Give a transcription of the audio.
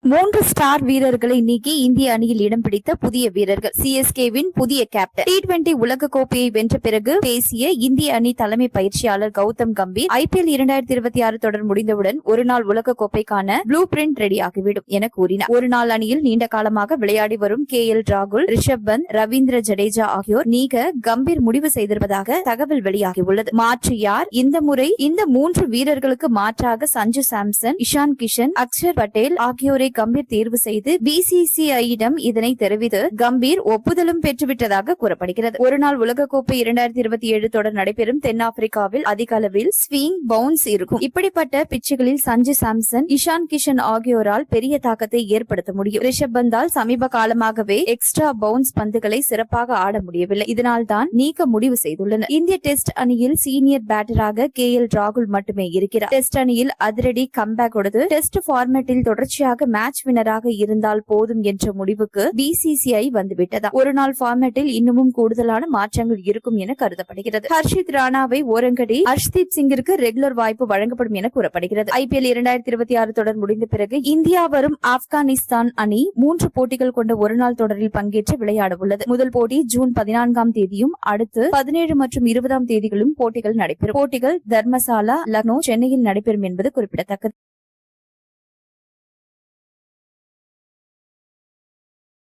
3 star வீரர்களை நீக்கி இந்திய அணியில் இடம் பிடித்த புதிய வீரர்கள். சிஎஸ்கேவின் புதிய கேப்டன். T20 உலக கோப்பையை வென்ற பிறகு பேசிய இந்திய அணி தலைமை பயிற்சியாளர் கௌதம் கம்பீர், IPL 2026 தொடர் முடிந்தவுடன் ஒருநாள் உலக கோப்பைக்கான ப்ளூ பிரிண்ட் ரெடியாகிவிடும் என கூறினார். ஒருநாள் அணியில் நீண்ட காலமாக விளையாடி வரும் KL ராகுல், ரிஷப் பந்த், ரவீந்திர ஜடேஜா ஆகியோர் நீக்க கம்பீர் முடிவு செய்திருப்பதாக தகவல் வெளியாகியுள்ளது. மாற்று யார்? இந்த முறை இந்த 3 வீரர்களுக்கு மாற்றாக சஞ்சு சாம்சன், இஷான் கிஷன், அக்ஷர் பட்டேல் ஆகியோரை கம்பீர் தேர்வு செய்து BCCI-யிடம் இதனை தெரிவித்து கம்பீர் ஒப்புதலும் பெற்றுவிட்டதாக கூறப்படுகிறது. ஒருநாள் உலகக்கோப்பை 2027 தொடர் நடைபெறும் தென்னாப்பிரிக்காவில் அதிக அளவில் ஸ்விங், பவுன்ஸ் இருக்கும். இப்படிப்பட்ட பிச்சுகளில் சஞ்சு சாம்சன், இஷான் கிஷன் ஆகியோரால் பெரிய தாக்கத்தை ஏற்படுத்த முடியும். ரிஷப் பந்தால் சமீப காலமாகவே எக்ஸ்ட்ரா பவுன்ஸ் பந்துகளை சிறப்பாக ஆட முடியவில்லை. இதனால் தான் நீக்க முடிவு செய்துள்ளனர். இந்திய டெஸ்ட் அணியில் சீனியர் பேட்டராக KL ராகுல் மட்டுமே இருக்கிறார். டெஸ்ட் அணியில் அதிரடி கம்பேக் கொடுத்து டெஸ்ட் பார்மேட்டில் தொடர்ச்சியாக மேட்ச் வினராக இருந்தால் போதும் என்ற முடிவுக்கு BCCI வந்துவிட்டதா. ஒருநாள் பார்மேட்டில் இன்னமும் கூடுதலான மாற்றங்கள் இருக்கும் என கருதப்படுகிறது. ஹர்ஷித் ராணாவை ஓரங்கடி ஹர்ஷ்தீப் சிங்கிற்கு ரெகுலர் வாய்ப்பு வழங்கப்படும் என கூறப்படுகிறது. IPL 2026 தொடர் முடிந்த பிறகு இந்தியா வரும் ஆப்கானிஸ்தான் அணி 3 போட்டிகள் கொண்ட ஒருநாள் தொடரில் பங்கேற்று விளையாட உள்ளது. முதல் போட்டி ஜூன் 14ஆம் தேதியும் அடுத்து 17 மற்றும் 20ஆம் தேதிகளும் போட்டிகள் நடைபெறும். போட்டிகள் தர்மசாலா, லக்னோ, சென்னையில் நடைபெறும் என்பது குறிப்பிடத்தக்கது.